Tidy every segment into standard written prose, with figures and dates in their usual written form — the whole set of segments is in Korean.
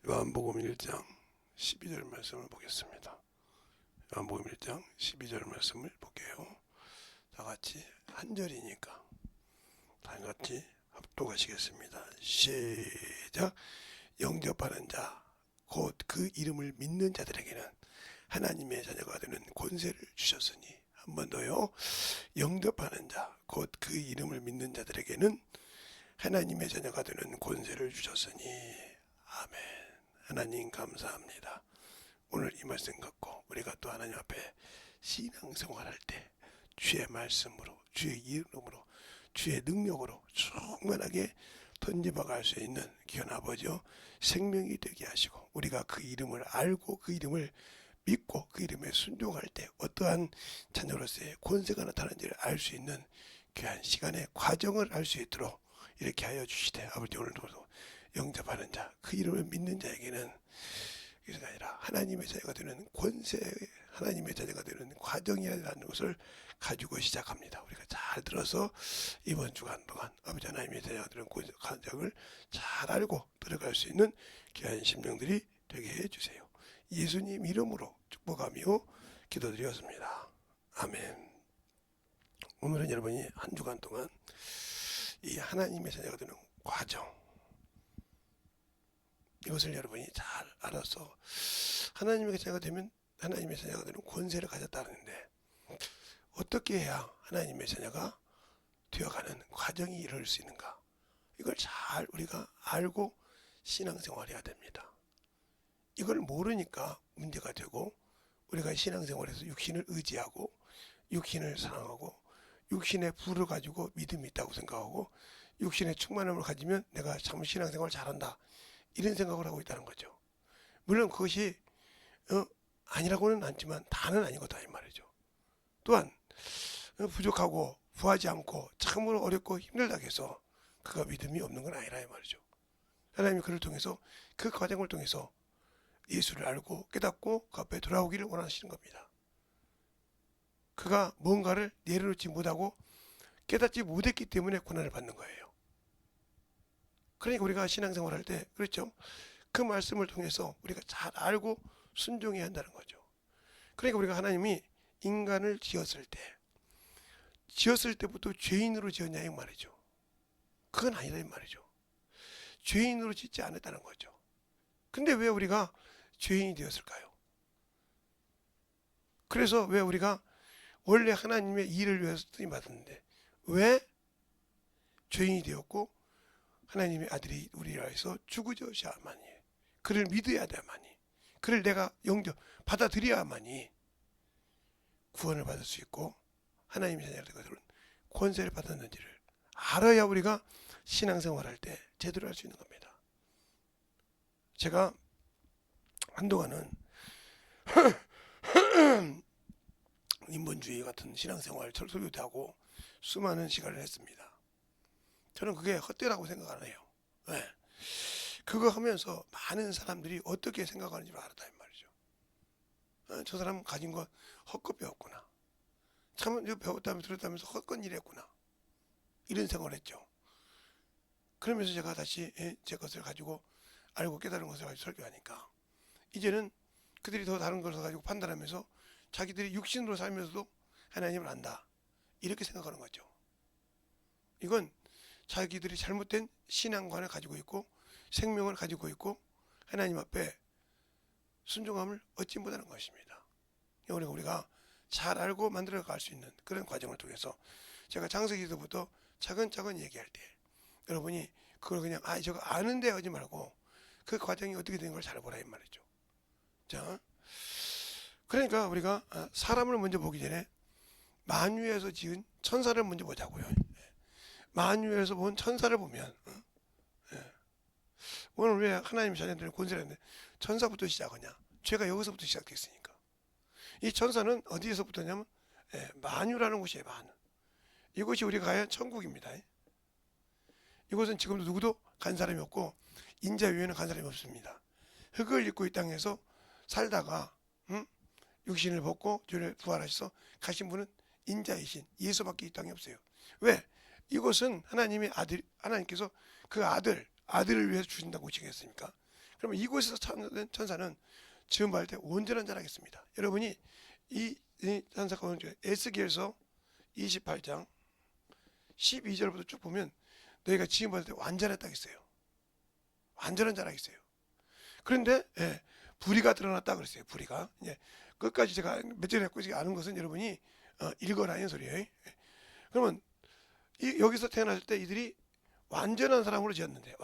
요한복음 1장 12절 말씀을 보겠습니다. 요한복음 1장 12절 말씀을 볼게요. 다 같이 한 절이니까 다 같이 합독하시겠습니다. 시작. 영접하는 자, 곧 그 이름을 믿는 자들에게는 하나님의 자녀가 되는 권세를 주셨으니. 한 번 더요. 영접하는 자, 곧 그 이름을 믿는 자들에게는 하나님의 자녀가 되는 권세를 주셨으니. 아멘. 하나님 감사합니다. 오늘 이 말씀 갖고 우리가 또 하나님 앞에 신앙생활할 때 주의 말씀으로, 주의 이름으로, 주의 능력으로 충만하게 던져박을 수 있는 귀한 아버지여, 생명이 되게 하시고 우리가 그 이름을 알고 그 이름을 믿고 그 이름에 순종할 때 어떠한 자녀로서의 권세가 나타나는지를 알 수 있는 귀한 시간의 과정을 알 수 있도록 이렇게 하여 주시되, 아버지 오늘도 영접하는 자, 그 이름을 믿는 자에게는 그게 아니라 하나님의 자녀가 되는 권세, 하나님의 자녀가 되는 과정이라는 것을 가지고 시작합니다. 우리가 잘 들어서 이번 주간 동안 아버지 하나님의 자녀가 되는 과정을 잘 알고 들어갈 수 있는 귀한 심령들이 되게 해주세요. 예수님 이름으로 축복하며 기도드렸습니다. 아멘. 오늘은 여러분이 한 주간 동안 이 하나님의 자녀가 되는 과정, 이것을 여러분이 잘 알아서 하나님의 자녀가 되면 하나님의 자녀가 되는 권세를 가졌다는데, 어떻게 해야 하나님의 자녀가 되어가는 과정이 이룰 수 있는가, 이걸 잘 우리가 알고 신앙생활해야 됩니다. 이걸 모르니까 문제가 되고, 우리가 신앙생활에서 육신을 의지하고 육신을 사랑하고 육신의 부를 가지고 믿음이 있다고 생각하고 육신의 충만함을 가지면 내가 참 신앙생활 잘한다, 이런 생각을 하고 있다는 거죠. 물론 그것이 아니라고는 않지만 다는 아니거다 이 말이죠. 또한 부족하고 부하지 않고 참으로 어렵고 힘들다고 해서 그가 믿음이 없는 건 아니라 이 말이죠. 하나님이 그를 통해서, 그 과정을 통해서 예수를 알고 깨닫고 그 앞에 돌아오기를 원하시는 겁니다. 그가 뭔가를 내려놓지 못하고 깨닫지 못했기 때문에 고난을 받는 거예요. 그러니까 우리가 신앙생활 할 때, 그렇죠, 그 말씀을 통해서 우리가 잘 알고 순종해야 한다는 거죠. 그러니까 우리가 하나님이 인간을 지었을 때부터 죄인으로 지었냐 이 말이죠. 그건 아니다 이 말이죠. 죄인으로 짓지 않았다는 거죠. 근데 왜 우리가 죄인이 되었을까요? 그래서 왜 우리가 원래 하나님의 일을 위해서 쓰임 받았는데 왜 죄인이 되었고, 하나님의 아들이 우리를 위해서 죽으셔야만이, 그를 믿어야 돼야만이, 그를 내가 영접 받아들여야만이 구원을 받을 수 있고 하나님의 자녀가 되는 권세를 받았는지를 알아야 우리가 신앙생활할 때 제대로 할 수 있는 겁니다. 제가 한동안은 인본주의 같은 신앙생활 설교도 하고 수많은 시간을 했습니다. 저는 그게 헛되라고 생각 안 해요. 왜? 그거 하면서 많은 사람들이 어떻게 생각하는지 알았다 이 말이죠. 저 사람 가진 것 헛것 배웠구나, 참 배웠다면서 들었다면서 헛건 일했구나, 이런 생각을 했죠. 그러면서 제가 다시 제 것을 가지고 알고 깨달은 것을 가지고 설교하니까 이제는 그들이 더 다른 것을 가지고 판단하면서 자기들이 육신으로 살면서도 하나님을 안다, 이렇게 생각하는 거죠. 이건 자기들이 잘못된 신앙관을 가지고 있고 생명을 가지고 있고 하나님 앞에 순종함을 얻지 못하는 것입니다. 우리가 잘 알고 만들어갈 수 있는 그런 과정을 통해서 제가 창세기서부터 차근차근 얘기할 때 여러분이 그걸 그냥 저거 아는데 하지 말고 그 과정이 어떻게 되는 걸 잘 보라 이 말이죠. 자, 그러니까 우리가 사람을 먼저 보기 전에 만유에서 지은 천사를 먼저 보자고요. 만유에서 본 천사를 보면 오늘 왜 하나님 자녀들은 권세를 했는데 천사부터 시작하냐? 죄가 여기서부터 시작됐으니까. 이 천사는 어디에서부터냐면 만유라는 곳이에요. 만유. 이곳이 우리가 가야 천국입니다. 이곳은 지금도 누구도 간 사람이 없고 인자 위에는 간 사람이 없습니다. 흙을 입고 이 땅에서 살다가 육신을 벗고 죄를 부활하셔서 가신 분은 인자이신 예수밖에 이 땅에 없어요. 왜? 이곳은 하나님의 아들, 하나님께서 그 아들을 위해서 주신다고 지겠습니까? 그러면 이곳에서 창조된 천사는 지금 받을 때 온전한 자라겠습니다. 여러분이 이 천사가 에스겔서 28장 12절부터 쭉 보면 너희가 지금 받을 때 완전했다 했어요. 완전한 자라겠어요. 그런데 불의가 드러났다 그랬어요. 불의가. 끝까지 제가 몇 절 했고 아는 것은 여러분이 읽어라는 소리예요. 그러면 여기서 태어났을 때 이들이 완전한 사람으로 지었는데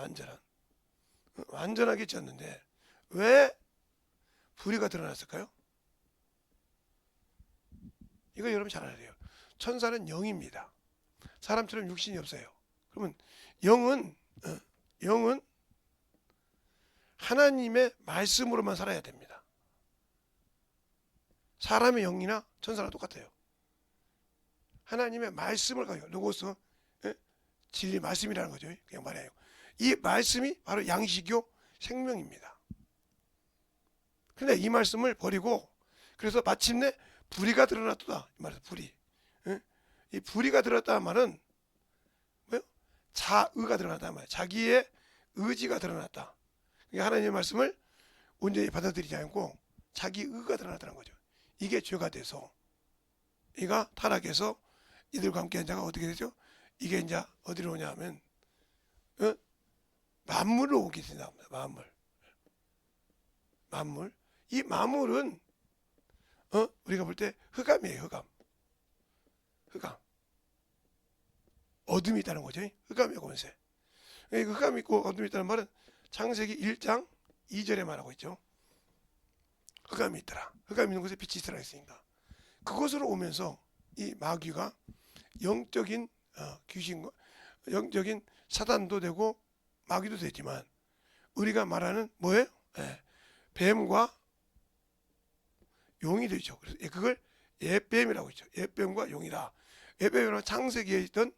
완전하게 지었는데 왜 불의가 드러났을까요? 이거 여러분 잘 알아야 돼요. 천사는 영입니다. 사람처럼 육신이 없어요. 그러면 영은 하나님의 말씀으로만 살아야 됩니다. 사람의 영이나 천사랑 똑같아요. 하나님의 말씀을 가지고 로고스, 진리 말씀이라는 거죠. 그냥 말해요. 이 말씀이 바로 양식이요 생명입니다. 그런데 이 말씀을 버리고 그래서 마침내 불의가 드러났다. 이 말은 불의. 이 불의가 드러났다는 말은 뭐요? 자의가 드러났다는 말이에요. 자기의 의지가 드러났다. 그러니까 하나님의 말씀을 온전히 받아들이지 않고 자기 의가 드러났다는 거죠. 이게 죄가 돼서 이가 타락해서 이들과 함께한 자가 어떻게 되죠? 이게 이제 어디로 오냐 하면 만물로 오게 된다. 만물. 이 만물은 우리가 볼 때 흑암이에요. 흑암. 어둠이 있다는 거죠. 흑암의 권세. 흑암이 있고 어둠이 있다는 말은 창세기 1장 2절에 말하고 있죠. 흑암이 있더라. 흑암이 있는 곳에 빛이 있으라 했으니까. 그곳으로 오면서 이 마귀가 영적인 귀신과 영적인 사단도 되고 마귀도 되지만 우리가 말하는 뭐예요? 뱀과 용이 되죠. 그래서 그걸 옛뱀이라고 했죠. 옛뱀과 용이다. 옛뱀이란 창세기에 있던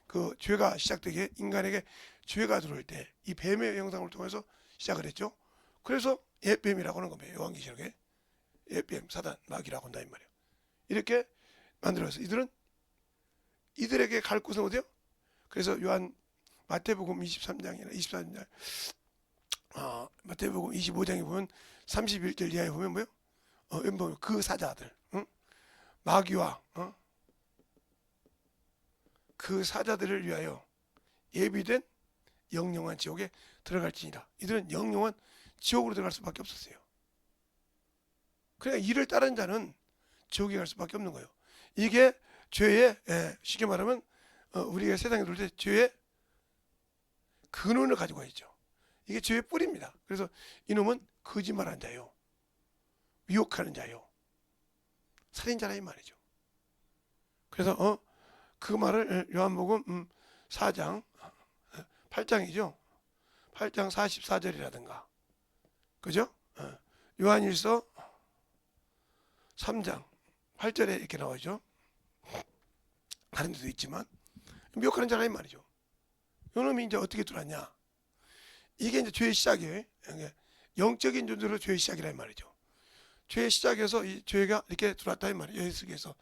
그 죄가 시작되게 인간에게 죄가 들어올 때 이 뱀의 형상을 통해서 시작을 했죠. 그래서 옛뱀이라고 하는 겁니다. 요한계시록에 옛뱀, 사단, 마귀라고 한다 이 말이에요. 이렇게 만들어서 이들에게 갈 곳은 어디요? 그래서 마태복음 23장이나 24장, 마태복음 25장에 보면 31절 이하에 보면 뭐요? 보면 그 사자들, 마귀와 그 사자들을 위하여 예비된 영영한 지옥에 들어갈지니라. 이들은 영영한 지옥으로 들어갈 수밖에 없었어요. 그러니까 이를 따른 자는 지옥에 갈 수밖에 없는 거예요. 이게 죄의 쉽게 말하면 우리가 세상에 돌 때 죄의 근원을 가지고 있죠. 이게 죄의 뿌리입니다. 그래서 이놈은 거짓말하는 자요, 미혹하는 자요, 살인자라 이 말이죠. 그래서 그 말을 요한복음 4장 8장이죠. 8장 44절이라든가 그죠? 요한일서 3장 8절에 이렇게 나오죠. 다른 데도 있지만 미혹하는 자라 이 말이죠. 요놈이 이제 어떻게 들어왔냐? 이게 이제 죄의 시작이에요. 영적인 존재로 죄의 시작이라 이 말이죠. 죄의 시작에서 이 죄가 이렇게 들어왔다 이 말이에요. 여기서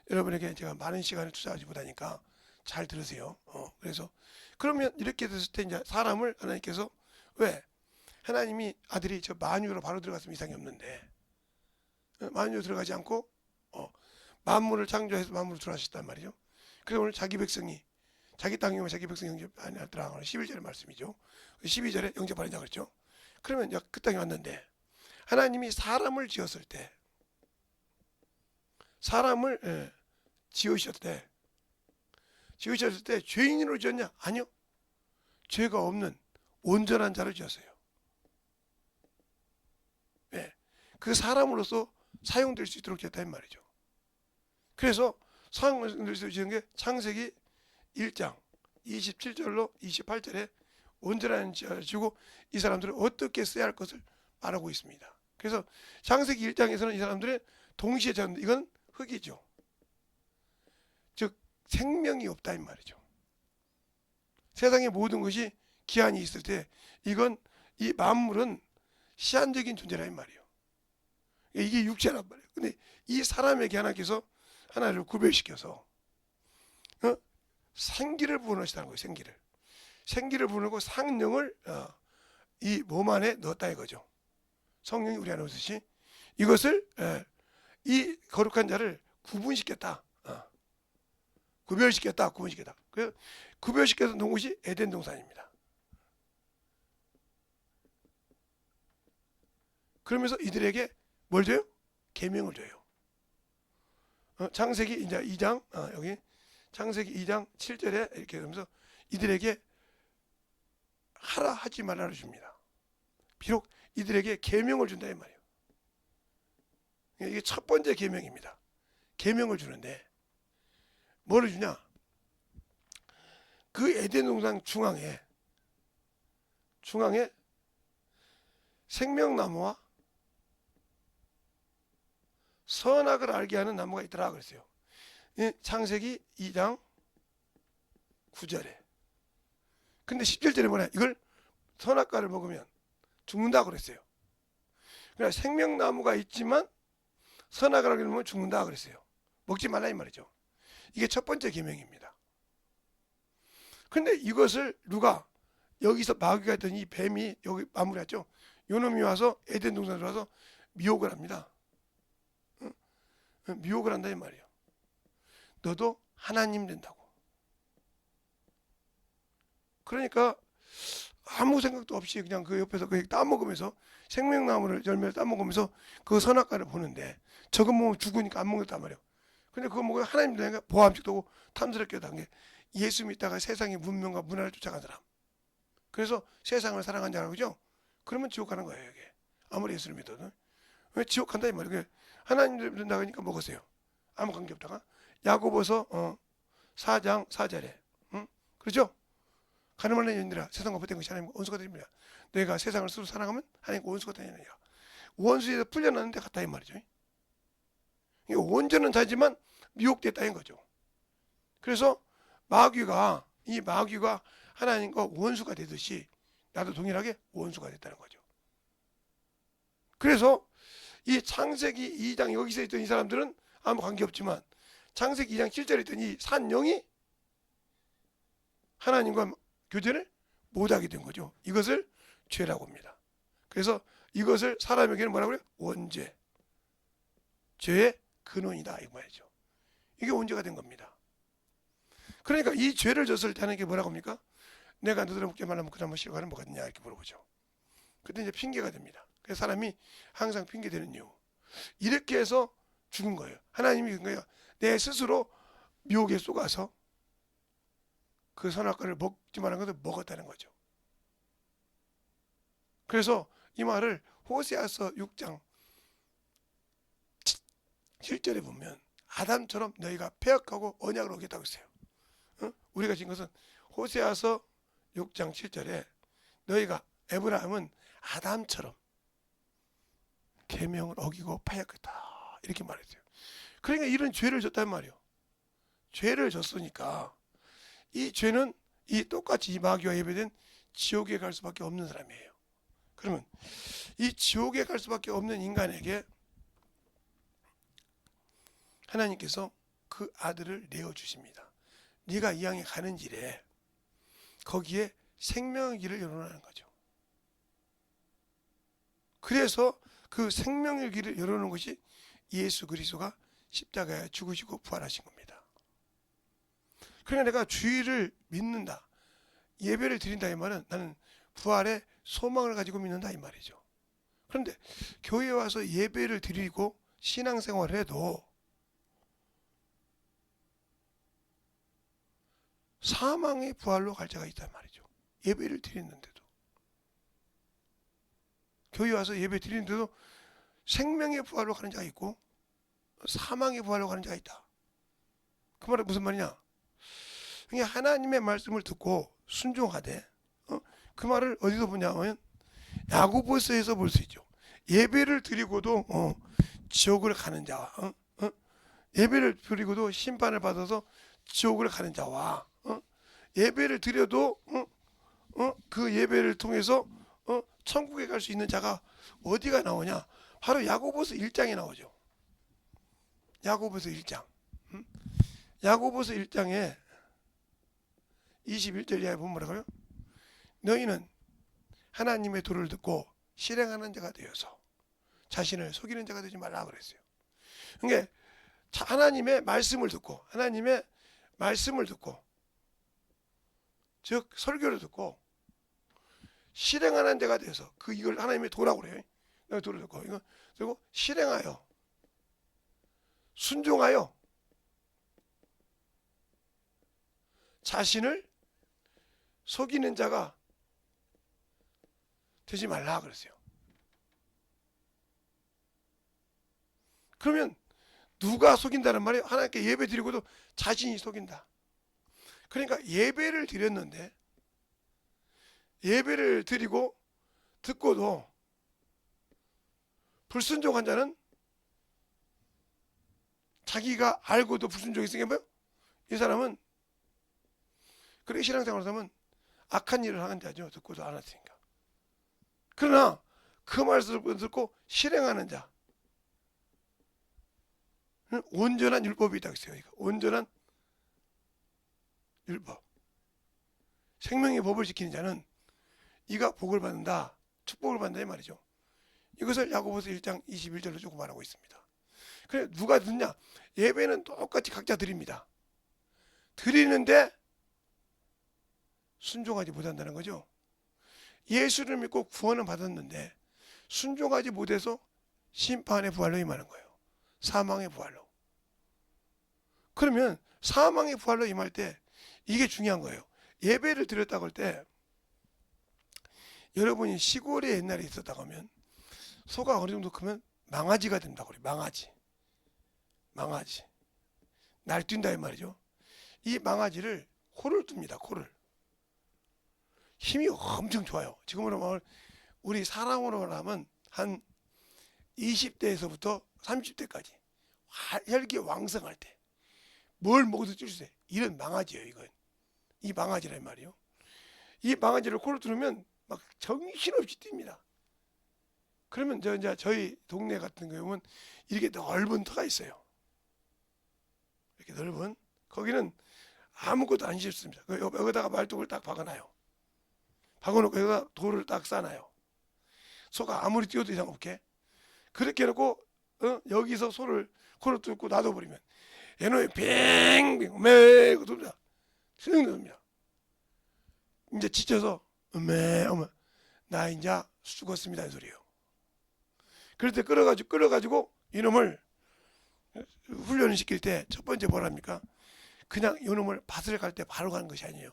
여러분에게 제가 많은 시간을 투자하지 못하니까 잘 들으세요. 그래서 그러면 이렇게 됐을 때 이제 사람을 하나님께서 왜 하나님이 아들이 저 만유로 바로 들어갔으면 이상이 없는데 만유로 들어가지 않고 만물을 창조해서 만물을 들어가셨단 말이죠. 그래서 오늘 자기 백성이 자기 땅에 오면 자기 백성 영접하느라 11절의 말씀이죠. 12절에 영접하느냐 그랬죠. 그러면 그 땅에 왔는데 하나님이 사람을 지었을 때 사람을 지으셨을 때 죄인으로 지었냐? 아니요. 죄가 없는 온전한 자를 지었어요. 그 사람으로서 사용될 수 있도록 지었다 이 말이죠. 그래서 사용될 수 있는 게 창세기 1장 27절로 28절에 온전한 자를 지고 이 사람들을 어떻게 써야 할 것을 말하고 있습니다. 그래서 창세기 1장에서는 이 사람들의 동시에 지었는데 이건 흙이죠. 즉 생명이 없다 이 말이죠. 세상의 모든 것이 기한이 있을 때 이건 이 만물은 시한적인 존재라 이 말이에요. 이게 육체란 말이에요. 근데 이 사람에게 하나님께서 하나를 구별시켜서 생기를 부어넣으시다는 거예요. 생기를 부어넣고 상령을 이 몸 안에 넣었다 이거죠. 성령이 우리 안에 오듯이 이것을 이 거룩한 자를 구분시켰다. 구별시켰다. 구분시켰다. 그 구별시켜서 놓은 곳이 에덴 동산입니다. 그러면서 이들에게 뭘 줘요? 계명을 줘요. 창세기 이제 2장 여기 창세기 2장 7절에 이렇게 하면서 이들에게 하라 하지 말라를 줍니다. 비록 이들에게 계명을 준다 이 말이에요. 이게 첫 번째 계명입니다. 계명을 주는데 뭐를 주냐? 그 에덴 동산 중앙에 생명나무와 선악을 알게 하는 나무가 있더라 그랬어요. 창세기 2장 9절에. 근데 11절에 뭐냐? 이걸 선악과를 먹으면 죽는다 그랬어요. 그러니까 생명나무가 있지만 선악을 알게 되면 죽는다 그랬어요. 먹지 말라 이 말이죠. 이게 첫 번째 계명입니다. 근데 이것을 누가 여기서 마귀가 했던 이 뱀이 여기 마무리했죠. 요놈이 와서 에덴 동산에 와서 미혹을 합니다. 미혹을 한다 이 말이에요. 너도 하나님 된다고. 그러니까 아무 생각도 없이 그냥 그 옆에서 그 따먹으면서 생명나무를 열매를 따먹으면서 그 선악과를 보는데 저거 먹으면 죽으니까 안 먹겠단 말이에요. 근데 그거 먹으면 하나님 되니까 보암직도 하고 탐스럽게도 한 게 예수 믿다가 세상의 문명과 문화를 쫓아간 사람. 그래서 세상을 사랑한 자라고 그죠? 그러면 지옥 가는 거예요 이게. 아무리 예수를 믿어도. 왜 지옥 간다 이 말이에요. 하나님 된다고 하니까 먹었어요. 아무 관계없다가 야고보서 4장 4절에 그렇죠? 가늠하는 여인들아 세상과 벗된 것이 하나님과 원수가 됩니다. 내가 세상을 스스로 사랑하면 하나님과 원수가 되느니라. 원수에서 풀려나는데 갔다 이 말이죠. 이게 온전한 자지만 미혹됐다는 거죠. 그래서 마귀가 하나님과 원수가 되듯이 나도 동일하게 원수가 됐다는 거죠. 그래서 이 창세기 2장 여기서 있던 이 사람들은 아무 관계없지만 창세기 2장 7절에 있던 이 산영이 하나님과 교제를 못하게 된 거죠. 이것을 죄라고 합니다. 그래서 이것을 사람에게는 뭐라고 그래요? 원죄. 죄의 근원이다 이 말이죠. 이게 원죄가 된 겁니다. 그러니까 이 죄를 졌을 때 하는 게 뭐라고 합니까? 내가 너희를 먹게 말하면 그 다음에 실과는 뭐가 되냐 이렇게 물어보죠. 그때 이제 핑계가 됩니다. 그래서 사람이 항상 핑계대는 이유. 이렇게 해서 죽은 거예요. 하나님이 그런 거예요. 내 스스로 미혹에 쏘가서 그 선악과를 먹지 말한 것을 먹었다는 거죠. 그래서 이 말을 호세아서 6장 7절에 보면 아담처럼 너희가 패역하고 언약을 어겼다고 했어요. 우리가 지은 것은 호세아서 6장 7절에 너희가 에브라임은 아담처럼 계명을 어기고 패역했다 이렇게 말했어요. 그러니까 이런 죄를 졌단 말이에요. 죄를 졌으니까 이 죄는 이 똑같이 이 마귀와 예배된 지옥에 갈 수밖에 없는 사람이에요. 그러면 이 지옥에 갈 수밖에 없는 인간에게 하나님께서 그 아들을 내어주십니다. 네가 이 양에 가는 길에 거기에 생명의 길을 열어놓는 거죠. 그래서 그 생명의 길을 열어놓은 것이 예수 그리스도가 십자가에 죽으시고 부활하신 겁니다. 그러니까 내가 주의를 믿는다, 예배를 드린다 이 말은 나는 부활의 소망을 가지고 믿는다 이 말이죠. 그런데 교회에 와서 예배를 드리고 신앙생활을 해도 사망의 부활로 갈 자가 있단 말이죠. 예배를 드리는데도 교회 와서 예배 드리는데도 생명의 부활로 가는 자가 있고 사망의 부활로 가는 자가 있다. 그 말은 무슨 말이냐? 그냥 하나님의 말씀을 듣고 순종하되 그 말을 어디서 보냐면 야고보서에서 볼 수 있죠. 예배를 드리고도 지옥을 가는 자와 예배를 드리고도 심판을 받아서 지옥을 가는 자와 예배를 드려도 그 예배를 통해서 천국에 갈 수 있는 자가 어디가 나오냐? 바로 야고보서 1장에 나오죠. 야고보서 1장. 야고보서 1장에 21절 이하에 보면 뭐라고요? 너희는 하나님의 도를 듣고 실행하는 자가 되어서 자신을 속이는 자가 되지 말라 그랬어요. 그러니까 하나님의 말씀을 듣고 즉 설교를 듣고 실행하는 자가 되어서 이걸 하나님의 도라고 그래요. 내가 도를 듣고 이거 그리고 실행하여 순종하여 자신을 속이는 자가 되지 말라 그랬어요. 그러면 누가 속인다는 말이에요? 하나님께 예배 드리고도 자신이 속인다. 그러니까 예배를 드렸는데 예배를 드리고 듣고도 불순종한 자는 자기가 알고도 불순종했으니까 뭐요? 이 사람은 그렇게 신앙생활을 하면 악한 일을 하는 자죠. 듣고도 안 했으니까. 그러나 그 말씀을 듣고 실행하는 자 온전한 율법이 있다고 했어요. 온전한 율법. 생명의 법을 지키는 자는 이가 복을 받는다. 축복을 받는다 이 말이죠. 이것을 야고보서 1장 21절로 조금 말하고 있습니다. 그래 누가 듣냐? 예배는 똑같이 각자 드립니다. 드리는데 순종하지 못한다는 거죠. 예수를 믿고 구원을 받았는데 순종하지 못해서 심판의 부활로 임하는 거예요. 사망의 부활로. 그러면 사망의 부활로 임할 때 이게 중요한 거예요. 예배를 드렸다고 할 때 여러분이 시골에 옛날에 있었다고 하면 소가 어느 정도 크면 망아지가 된다고 그래요. 망아지. 날뛴다 이 말이죠. 이 망아지를 코를 뚫습니다. 코를. 힘이 엄청 좋아요. 지금으로 말하면 우리 사람으로 하면 한 20대에서부터 30대까지 혈기 왕성할 때 뭘 먹어도 찔 수 있어요. 이런 망아지예요. 이건 이 망아지란 말이에요. 이 망아지를 코를 뚫으면 막 정신없이 뜁니다. 그러면 이제 저희 동네 같은 경우는 이렇게 넓은 터가 있어요. 이렇게 넓은 거기는 아무것도 안 씹습니다. 여기다가 말뚝을 딱 박아놔요. 박아놓고 여기다 돌을 딱 싸놔요. 소가 아무리 뛰어도 이상 없게. 그렇게 해놓고 여기서 소를 코를 뚫고 놔둬버리면 얘는 빙빙 매고 돕니다. 스능 돕니다. 이제 지쳐서 어머 나 이제 죽었습니다 이 소리예요. 그럴 때 끌어가지고 이놈을 훈련을 시킬 때 첫 번째 뭐랍니까? 그냥 이놈을 밭을 갈 때 바로 가는 것이 아니에요.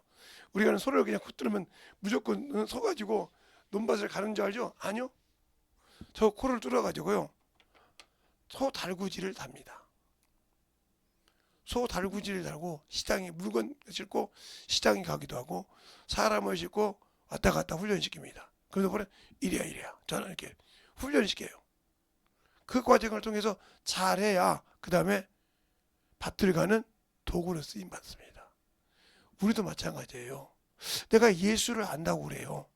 우리가 소를 그냥 콧 들으면 무조건 서가지고 논밭을 가는 줄 알죠? 아니요. 저 코를 뚫어가지고요. 소 달구지를 답니다. 소 달구지를 달고 시장에 물건 싣고 시장에 가기도 하고 사람을 싣고 왔다 갔다 훈련시킵니다. 그래서 보면 이래야 저는 이렇게 훈련시켜요. 그 과정을 통해서 잘해야 그 다음에 밭을 가는 도구로 쓰임 받습니다. 우리도 마찬가지예요. 내가 예수를 안다고 그래요.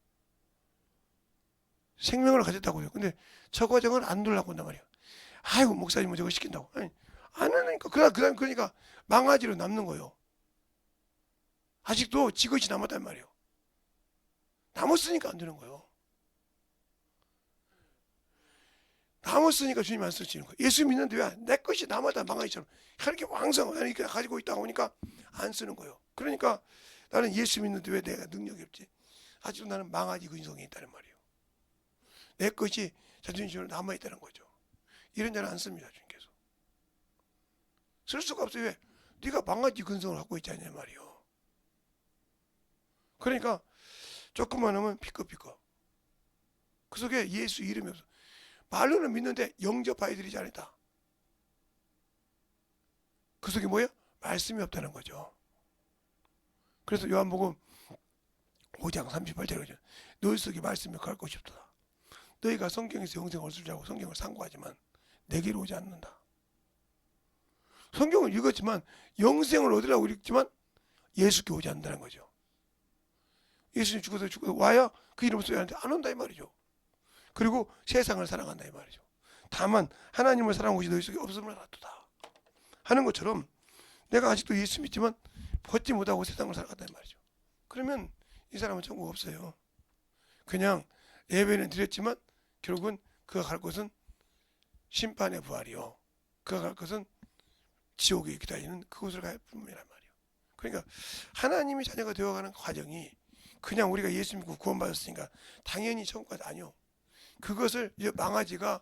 생명을 가졌다고 그래요. 근데 저 과정을 안 돌라고 한단 말이에요. 아이고 목사님은 저거 시킨다고. 아니, 안 하니까 그러니까 망아지로 남는 거예요. 아직도 지것이 남았단 말이에요. 남았으니까 안 되는 거예요. 남았으니까 주님 안 쓰시는 거예요. 예수 믿는데 왜 내 것이 남았다 망아지처럼 이렇게 왕성하게 가지고 있다 보니까 안 쓰는 거예요. 그러니까 나는 예수 믿는데 왜 내가 능력이 없지? 아직도 나는 망아지 근성이 있다는 말이에요. 내 것이 자존심으로 남아있다는 거죠. 이런 자는 안 씁니다. 주님께서. 쓸 수가 없어요. 왜? 네가 망아지 근성을 갖고 있지 않냐 말이에요. 그러니까 조금만 하면 피꺼피꺼. 그 속에 예수 이름이 없어. 말로는 믿는데 영접하여 드리지 않았다. 그 속에 뭐예요? 말씀이 없다는 거죠. 그래서 요한복음 5장 38절에 너희 속에 말씀이 거할 것이 없다. 너희가 성경에서 영생을 얻을 줄 알고 성경을 상고하지만 내게로 오지 않는다. 성경을 읽었지만 영생을 얻으려고 읽지만 예수께 오지 않는다는 거죠. 예수님 죽어서 와야 그 이름을 써야 하는데 안 온다 이 말이죠. 그리고 세상을 사랑한다 이 말이죠. 다만 하나님을 사랑하는 것이 너희 속에 없음을 알았도다 하는 것처럼 내가 아직도 예수 믿지만 벗지 못하고 세상을 살아간다 이 말이죠. 그러면 이 사람은 천국 없어요. 그냥 예배는 드렸지만 결국은 그가 갈 곳은 심판의 부활이요. 그가 갈 것은 지옥에 기다리는 그곳을 갈 뿐이란 말이에요. 그러니까 하나님의 자녀가 되어가는 과정이 그냥 우리가 예수 믿고 구원받았으니까 당연히 천국까지 아니요. 그것을 이제 망아지가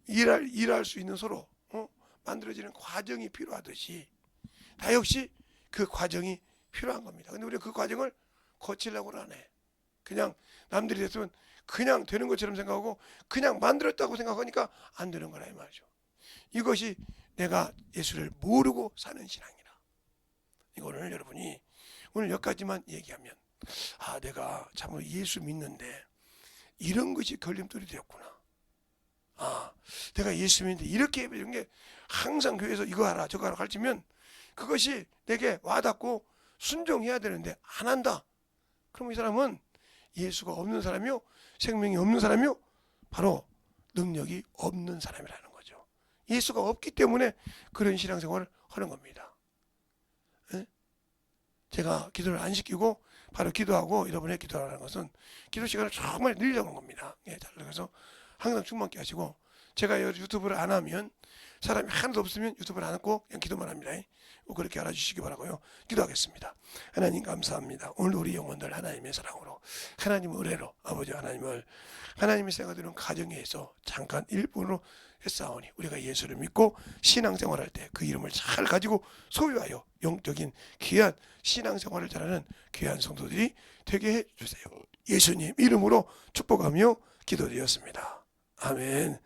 일할 수 있는 소로 만들어지는 과정이 필요하듯이 다 역시 그 과정이 필요한 겁니다. 근데 우리가 그 과정을 거치려고는 안 해. 그냥 남들이 됐으면 그냥 되는 것처럼 생각하고 그냥 만들었다고 생각하니까 안 되는 거라 이 말이죠. 이것이 내가 예수를 모르고 사는 신앙이라. 이거를 여러분이 오늘 여기까지만 얘기하면 내가 참으로 예수 믿는데 이런 것이 걸림돌이 되었구나. 내가 예수 믿는데 이렇게 이런 게 항상 교회에서 이거 하라 저거 하라 가르치면 그것이 내게 와닿고 순종해야 되는데 안 한다. 그럼 이 사람은 예수가 없는 사람이요, 생명이 없는 사람이요, 바로 능력이 없는 사람이라는 거죠. 예수가 없기 때문에 그런 신앙생활을 하는 겁니다. 제가 기도를 안 시키고 바로 기도하고 여러분의 기도하라는 것은 기도 시간을 정말 늘려는 겁니다. 그래서 항상 충만케 하시고 제가 유튜브를 안 하면 사람이 하나도 없으면 유튜브를 안 하고 그냥 기도만 합니다. 그렇게 알아주시기 바라고요. 기도하겠습니다. 하나님 감사합니다. 오늘 우리 영혼들 하나님의 사랑으로 하나님의 은혜로 아버지 하나님을 하나님의 생각되는 가정에서 잠깐 일본으로 했사오니 우리가 예수를 믿고 신앙생활할 때 그 이름을 잘 가지고 소유하여 영적인 귀한 신앙생활을 잘하는 귀한 성도들이 되게 해주세요. 예수님 이름으로 축복하며 기도드렸습니다. 아멘.